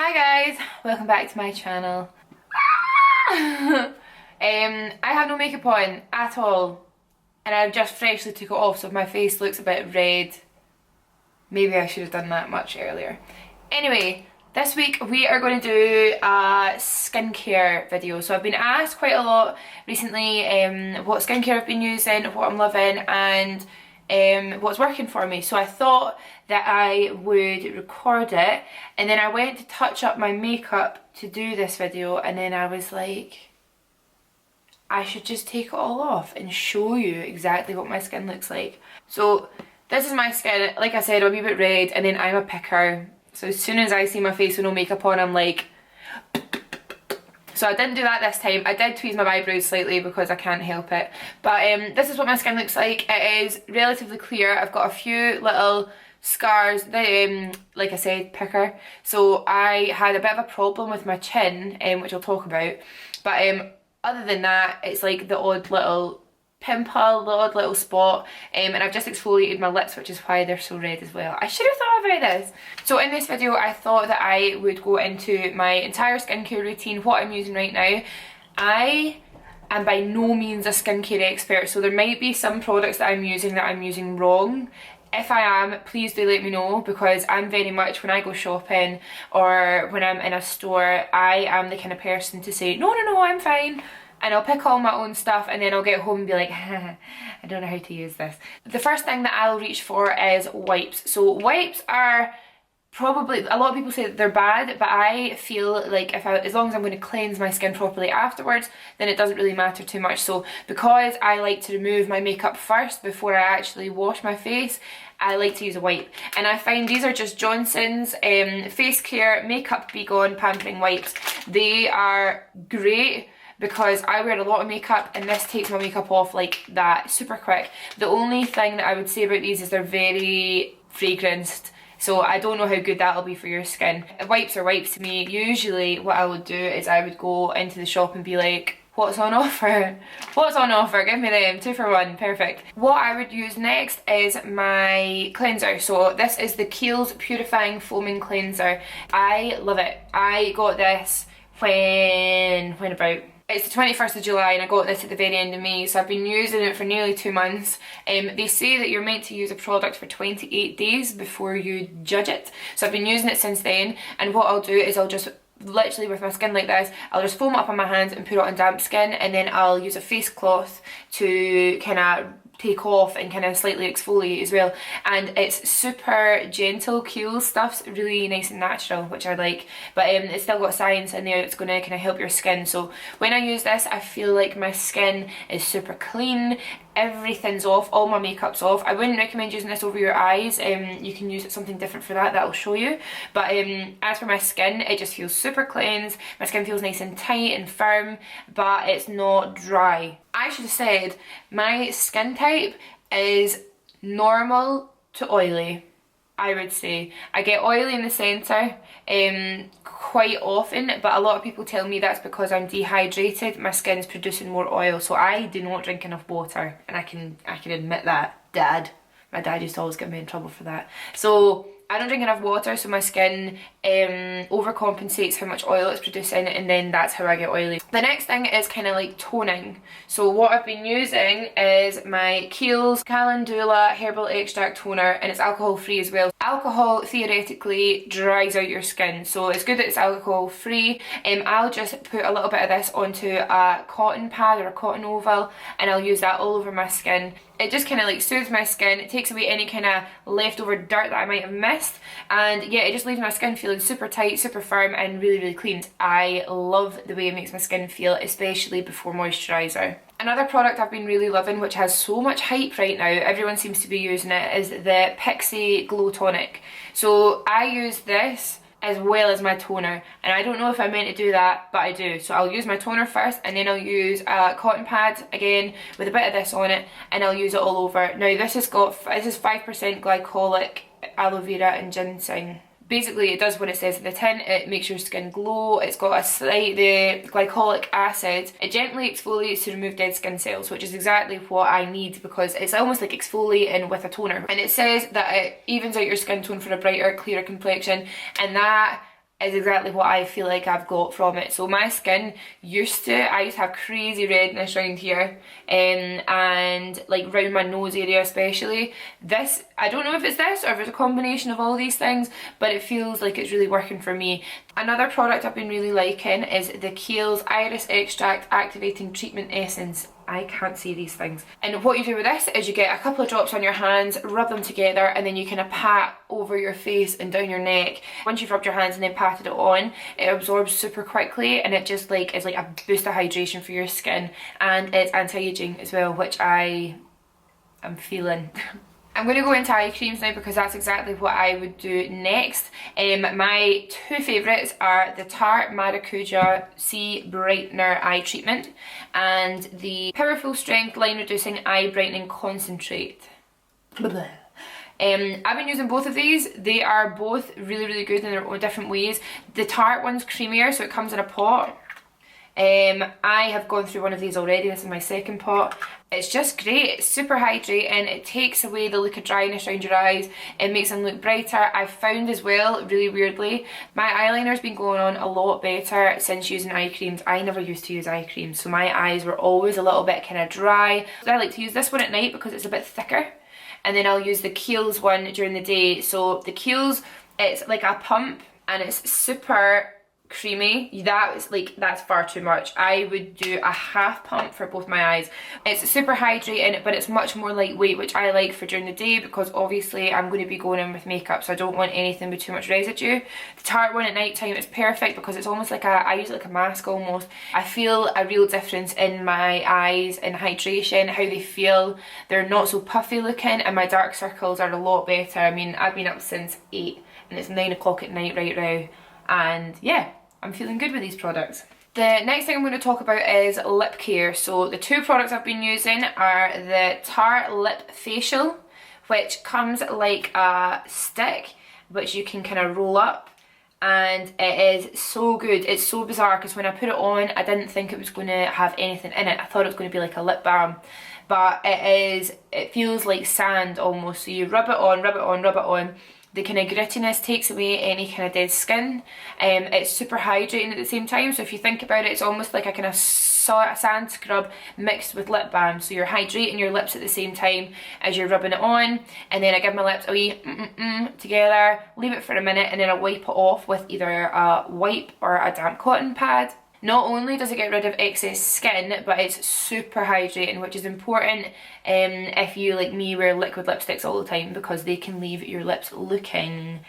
Hi guys, welcome back to my channel. I have no makeup on at all and I've just freshly took it off, so if my face looks a bit red, maybe I should have done that much earlier. Anyway, this week we are going to do a skincare video. So I've been asked quite a lot recently what skincare I've been using, what I'm loving and what's working for me. So I thought that I would record it, and then I went to touch up my makeup to do this video, and then I was like, I should just take it all off and show you exactly what my skin looks like. So this is my skin. Like I said, I'm a wee bit red, and then I'm a picker. So as soon as I see my face with no makeup on, I'm like... So I didn't do that this time. I did tweeze my eyebrows slightly because I can't help it. But this is what my skin looks like. It is relatively clear. I've got a few little scars, like I said, picker. So I had a bit of a problem with my chin, which I'll talk about. But other than that, it's like the odd little pimple, the odd little spot, and I've just exfoliated my lips, which is why they're so red as well. I should have thought about this. So in this video I thought that I would go into my entire skincare routine, what I'm using right now. I am by no means a skincare expert, so there might be some products that I'm using wrong. If I am, please do let me know, because I'm very much, when I go shopping or when I'm in a store, I am the kind of person to say, no, I'm fine. And I'll pick all my own stuff and then I'll get home and be like, I don't know how to use this. The first thing that I'll reach for is wipes. So wipes are probably, a lot of people say that they're bad, but I feel like as long as I'm going to cleanse my skin properly afterwards, then it doesn't really matter too much. So because I like to remove my makeup first before I actually wash my face, I like to use a wipe. And I find these are just Johnson's Face Care Makeup Be Gone Pampering wipes. They are great, because I wear a lot of makeup and this takes my makeup off like that super quick. The only thing that I would say about these is they're very fragranced, so I don't know how good that'll be for your skin. Wipes are wipes to me. Usually what I would do is I would go into the shop and be like, what's on offer? What's on offer? Give me them, 2 for 1, perfect. What I would use next is my cleanser. So this is the Kiehls Purifying Foaming Cleanser. I love it. I got this when about... It's the 21st of July and I got this at the very end of May, so I've been using it for nearly 2 months. They say that you're meant to use a product for 28 days before you judge it. So I've been using it since then, and what I'll do is I'll just, literally with my skin like this, I'll just foam it up on my hands and put it on damp skin, and then I'll use a face cloth to kind of take off and kind of slightly exfoliate as well. And it's super gentle. Kiehls stuff's really nice and natural, which I like, but it's still got science in there that's going to kind of help your skin. So when I use this, I feel like my skin is super clean, everything's off, all my makeup's off. I wouldn't recommend using this over your eyes. You can use something different for that, I'll show you. But as for my skin, it just feels super cleansed. My skin feels nice and tight and firm, but it's not dry. I should have said my skin type is normal to oily, I would say. I get oily in the centre quite often, but a lot of people tell me that's because I'm dehydrated. My skin's producing more oil, so I do not drink enough water, and I can admit that. My dad used to always get me in trouble for that. So I don't drink enough water, so my skin overcompensates how much oil it's producing, and then that's how I get oily. The next thing is kind of like toning. So what I've been using is my Kiehls Calendula Herbal Extract Toner, and it's alcohol free as well. Alcohol theoretically dries out your skin, so it's good that it's alcohol free. I'll just put a little bit of this onto a cotton pad or a cotton oval, and I'll use that all over my skin. It just kind of like soothes my skin, it takes away any kind of leftover dirt that I might have missed, and yeah, it just leaves my skin feeling super tight, super firm and really clean. I love the way it makes my skin feel, especially before moisturizer. Another product I've been really loving, which has so much hype right now, everyone seems to be using it, is the Pixi Glow Tonic. So I use this as well as my toner, and I don't know if I meant to do that, but I do. So I'll use my toner first, and then I'll use a cotton pad again with a bit of this on it, and I'll use it all over. Now this is 5% glycolic, aloe vera and ginseng. Basically it does what it says in the tin, it makes your skin glow. It's got the glycolic acid. It gently exfoliates to remove dead skin cells, which is exactly what I need, because it's almost like exfoliating with a toner. And it says that it evens out your skin tone for a brighter, clearer complexion, and that is exactly what I feel like I've got from it. So my skin I used to have crazy redness around here, and like round my nose area especially. This, I don't know if it's this or if it's a combination of all these things, but it feels like it's really working for me. Another product I've been really liking is the Kiehls Iris Extract Activating Treatment Essence. I can't see these things. And what you do with this is you get a couple of drops on your hands, rub them together, and then you kind of pat over your face and down your neck. Once you've rubbed your hands and then patted it on, it absorbs super quickly, and it just like is like a boost of hydration for your skin, and it's anti-aging as well, which I am feeling. I'm going to go into eye creams now because that's exactly what I would do next. My two favourites are the Tarte Maracuja C-Brightener Eye Treatment and the Powerful Strength Line Reducing Eye Brightening Concentrate. Blah, blah. I've been using both of these. They are both really, really good in their own different ways. The Tarte one's creamier, so it comes in a pot. I have gone through one of these already. This is my second pot. It's just great. It's super hydrating. It takes away the look of dryness around your eyes. It makes them look brighter. I've found as well, really weirdly, my eyeliner's been going on a lot better since using eye creams. I never used to use eye creams, so my eyes were always a little bit kind of dry. So I like to use this one at night because it's a bit thicker, and then I'll use the Kiehls one during the day. So the Kiehls, it's like a pump and it's super creamy. That's far too much. I would do a half pump for both my eyes. It's super hydrating, but it's much more lightweight, which I like for during the day because obviously I'm going to be going in with makeup, so I don't want anything with too much residue. The Tarte one at night time is perfect because it's almost like I use it like a mask almost. I feel a real difference in my eyes in hydration, how they feel. They're not so puffy looking, and my dark circles are a lot better. I mean, I've been up since 8 and it's 9 o'clock at night right now, and yeah, I'm feeling good with these products. The next thing I'm going to talk about is lip care. So the two products I've been using are the Tarte Lip Facial, which comes like a stick which you can kind of roll up, and it is so good. It's so bizarre because when I put it on I didn't think it was going to have anything in it. I thought it was going to be like a lip balm, but it feels like sand almost. So you rub it on, rub it on, rub it on. The kind of grittiness takes away any kind of dead skin. It's super hydrating at the same time, so if you think about it, it's almost like a kind of sand scrub mixed with lip balm. So you're hydrating your lips at the same time as you're rubbing it on, and then I give my lips a wee together, leave it for a minute, and then I wipe it off with either a wipe or a damp cotton pad. Not only does it get rid of excess skin, but it's super hydrating, which is important if you, like me, wear liquid lipsticks all the time because they can leave your lips looking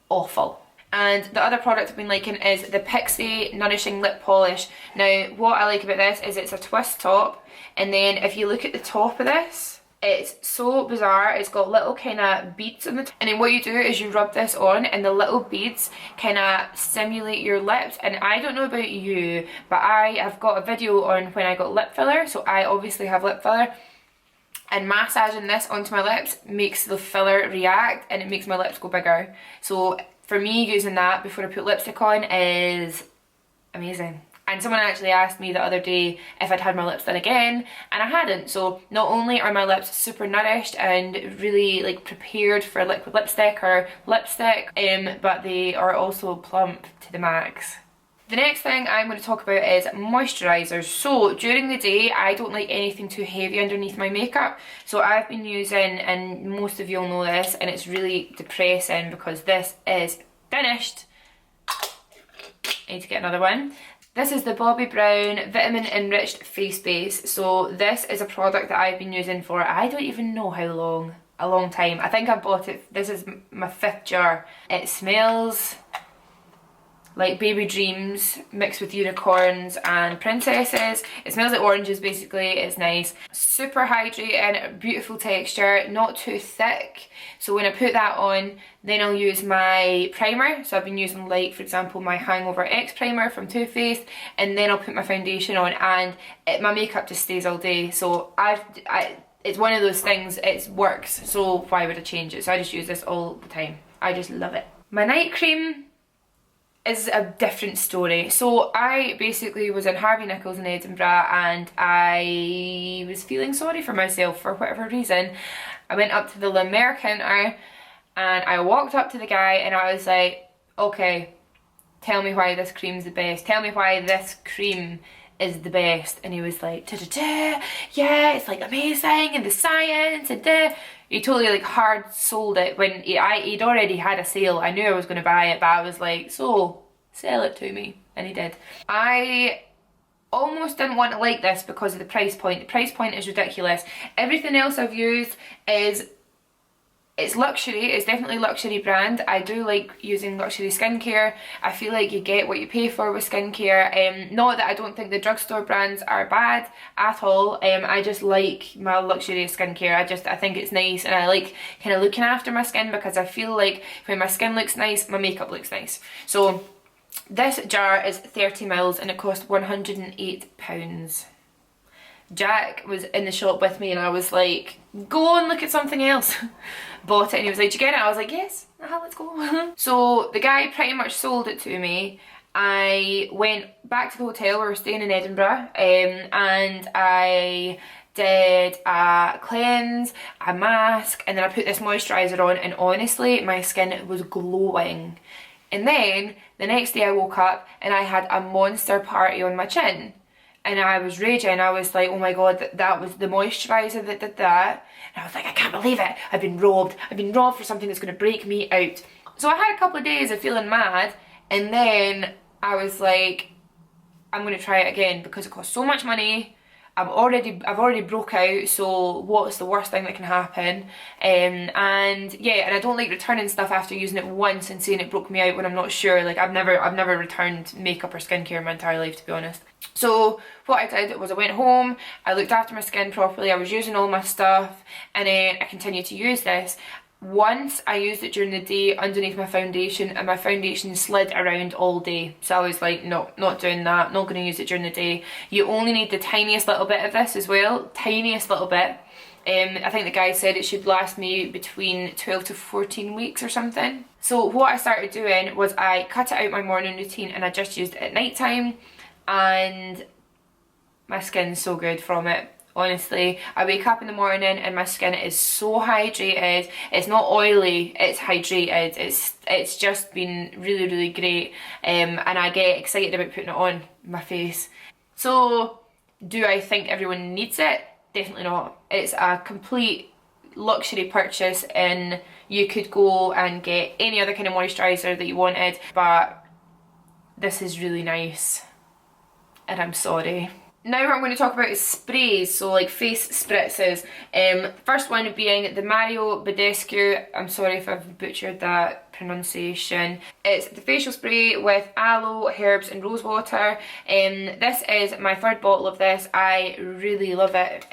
awful. And the other product I've been liking is the Pixi Nourishing Lip Polish. Now, what I like about this is it's a twist top, and then if you look at the top of this, it's so bizarre. It's got little kind of beads on the top, and then what you do is you rub this on, and the little beads kind of stimulate your lips. And I don't know about you, but I have got a video on when I got lip filler, so I obviously have lip filler, and massaging this onto my lips makes the filler react, and it makes my lips go bigger. So for me, using that before I put lipstick on is amazing. And someone actually asked me the other day if I'd had my lips done again, and I hadn't. So not only are my lips super nourished and really like prepared for liquid lipstick or lipstick, but they are also plump to the max. The next thing I'm going to talk about is moisturizers. So during the day, I don't like anything too heavy underneath my makeup. So I've been using, and most of you'll know this, and it's really depressing because this is finished. I need to get another one. This is the Bobbi Brown Vitamin Enriched Face Base. So this is a product that I've been using for, I don't even know how long, a long time. I think I bought it, this is my 5th jar. It smells like baby dreams mixed with unicorns and princesses. It smells like oranges basically. It's nice. Super hydrating, beautiful texture, not too thick. So when I put that on, then I'll use my primer. So I've been using, like, for example, my Hangover X primer from Too Faced, and then I'll put my foundation on, and my makeup just stays all day. So it's one of those things, it works, so why would I change it? So I just use this all the time. I just love it. My night cream is a different story. So I basically was in Harvey Nichols in Edinburgh, and I was feeling sorry for myself for whatever reason. I went up to the La Mer counter and I walked up to the guy and I was like, okay, tell me why this cream's the best, tell me why this cream is the best. And he was like, da, da, da, yeah, it's like amazing, and the science, and da. He totally like hard sold it when he'd already had a sale. I knew I was going to buy it, but I was like, so sell it to me, and he did. I almost didn't want to like this because of the price point. The price point is ridiculous. Everything else I've used is, it's luxury, it's definitely luxury brand. I do like using luxury skincare. I feel like you get what you pay for with skincare. Not that I don't think the drugstore brands are bad at all. I just like my luxury skincare. I think it's nice, and I like kind of looking after my skin because I feel like when my skin looks nice, my makeup looks nice. So this jar is 30 mils and it cost £108. Jack was in the shop with me and I was like, go on, look at something else. Bought it and he was like, did you get it? I was like, yes, let's go. So the guy pretty much sold it to me. I went back to the hotel, we were staying in Edinburgh, and I did a cleanse, a mask, and then I put this moisturizer on, and honestly my skin was glowing. And then the next day I woke up and I had a monster party on my chin. And I was raging. I was like, oh my god, that was the moisturiser that did that. And I was like, I can't believe it. I've been robbed. I've been robbed for something that's going to break me out. So I had a couple of days of feeling mad. And then I was like, I'm going to try it again because it costs so much money. I've already broke out, so what's the worst thing that can happen? And yeah, and I don't like returning stuff after using it once and saying it broke me out when I'm not sure. Like I've never returned makeup or skincare in my entire life, to be honest. So what I did was I went home, I looked after my skin properly, I was using all my stuff, and then I continued to use this. Once I used it during the day underneath my foundation, and my foundation slid around all day. So I was like, no, not doing that, not going to use it during the day. You only need the tiniest little bit of this as well, tiniest little bit. I think the guy said it should last me between 12 to 14 weeks or something. So what I started doing was I cut it out my morning routine and I just used it at night time, and my skin's so good from it. Honestly, I wake up in the morning and my skin is so hydrated. It's not oily, it's hydrated. It's just been really, really great. And I get excited about putting it on my face. So, do I think everyone needs it? Definitely not. It's a complete luxury purchase, and you could go and get any other kind of moisturiser that you wanted, but this is really nice, and I'm sorry. Now what I'm going to talk about is sprays, so like face spritzes. First one being the Bodescu, I'm sorry if I've butchered that pronunciation. It's the facial spray with aloe, herbs and rose water. This is my third bottle of this. I really love it.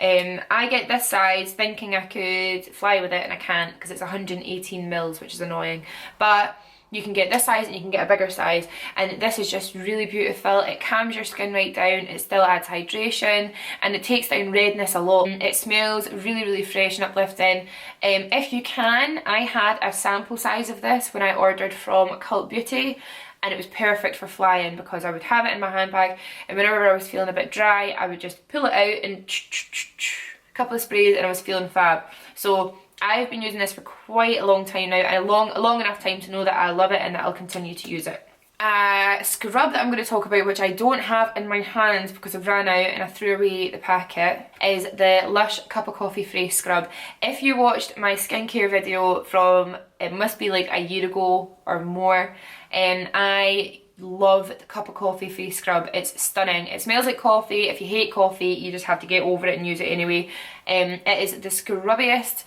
I get this size thinking I could fly with it, and I can't because it's 118 mils, which is annoying. But you can get this size and you can get a bigger size, and this is just really beautiful. It calms your skin right down, it still adds hydration, and it takes down redness a lot. It smells really, really fresh and uplifting. If you can, I had a sample size of this when I ordered from Cult Beauty, and it was perfect for flying because I would have it in my handbag, and whenever I was feeling a bit dry, I would just pull it out and a couple of sprays and I was feeling fab. So I've been using this for quite a long time now, and a long enough time to know that I love it and that I'll continue to use it. A scrub that I'm going to talk about, which I don't have in my hands because I've ran out and I threw away the packet, is the Lush Cup O Coffee Face Scrub. If you watched my skincare video from, it must be like a year ago or more, I love the Cup O Coffee face scrub. It's stunning. It smells like coffee. If you hate coffee, you just have to get over it and use it anyway. It is the scrubbiest,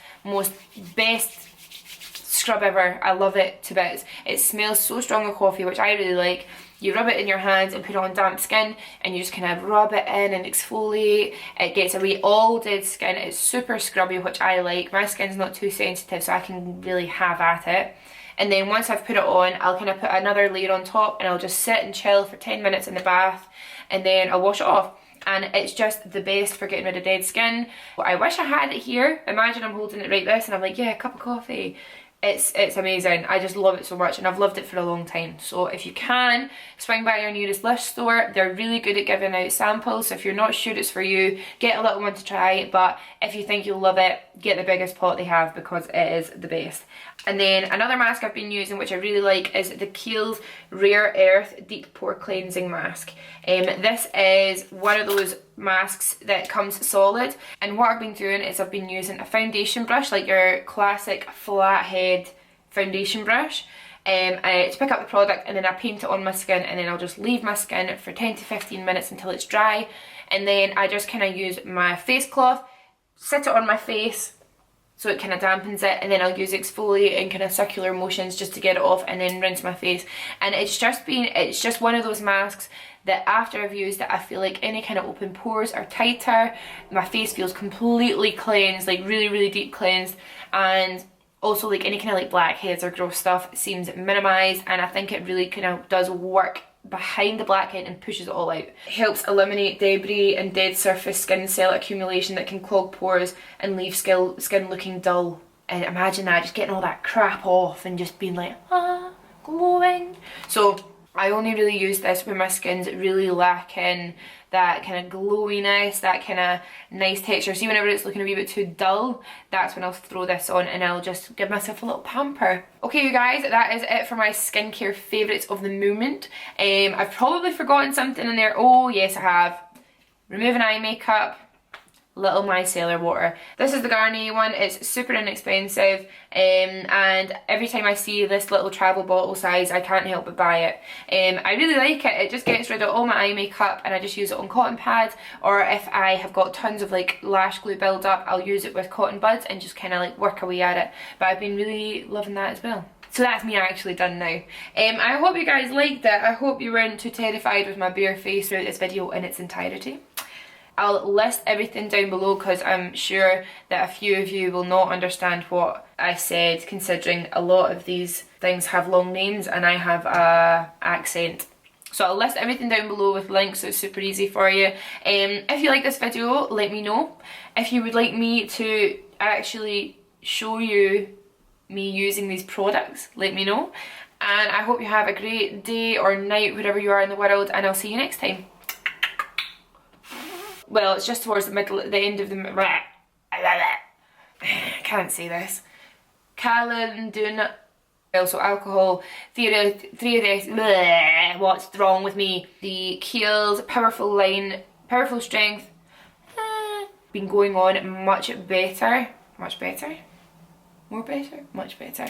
best scrub ever. I love it to bits. It smells so strong of coffee, which I really like. You rub it in your hands and put it on damp skin, and you just kind of rub it in and exfoliate. It gets away all dead skin. It's super scrubby, which I like. My skin's not too sensitive, so I can really have at it. And then once I've put it on, I'll kind of put another layer on top, and I'll just sit and chill for 10 minutes in the bath, and then I'll wash it off. And it's just the best for getting rid of dead skin. I wish I had it here. Imagine I'm holding it like this and I'm like, yeah, a cup of coffee. It's amazing. I just love it so much, and I've loved it for a long time. So if you can, swing by your nearest Lush store. They're really good at giving out samples, so if you're not sure it's for you, get a little one to try, but if you think you'll love it, get the biggest pot they have because it is the best. And then another mask I've been using, which I really like, is the Kiehls Rare Earth Deep Pore Cleansing Mask. This is one of those masks that comes solid, and what I've been doing is I've been using a foundation brush, like your classic flathead foundation brush, to pick up the product, and then I paint it on my skin, and then I'll just leave my skin for 10 to 15 minutes until it's dry, and then I just kind of use my face cloth, sit it on my face so it kind of dampens it, and then I'll use exfoliate in kind of circular motions just to get it off, and then rinse my face. And it's just one of those masks that after I've used it, I feel like any kind of open pores are tighter, my face feels completely cleansed, like really, really deep cleansed, and also like any kind of like blackheads or gross stuff seems minimized, and I think it really kind of does work behind the blackhead and pushes it all out. It helps eliminate debris and dead surface skin cell accumulation that can clog pores and leave skin looking dull. And imagine that, just getting all that crap off and just being like, ah, glowing. So I only really use this when my skin's really lacking that kind of glowiness, that kind of nice texture. See, whenever it's looking a wee bit too dull, that's when I'll throw this on and I'll just give myself a little pamper. Okay, you guys, that is it for my skincare favourites of the moment. I've probably forgotten something in there. Oh, yes, I have. Removing eye makeup. Little micellar water. This is the Garnier one. It's super inexpensive, and every time I see this little travel bottle size, I can't help but buy it. I really like it. It just gets rid of all my eye makeup, and I just use it on cotton pads, or if I have got tons of like lash glue build up, I'll use it with cotton buds and just kind of like work away at it. But I've been really loving that as well. So that's me actually done now. I hope you guys liked it. I hope you weren't too terrified with my bare face throughout this video in its entirety. I'll list everything down below because I'm sure that a few of you will not understand what I said, considering a lot of these things have long names and I have a accent. So I'll list everything down below with links, so it's super easy for you. If you like this video, let me know. If you would like me to actually show you me using these products, let me know. And I hope you have a great day or night wherever you are in the world, and I'll see you next time. Well, it's just towards the end of the, I can't say this. Calendula, also alcohol, what's wrong with me? The Kiehls Powerful Strength, been going on much better, more better, much better.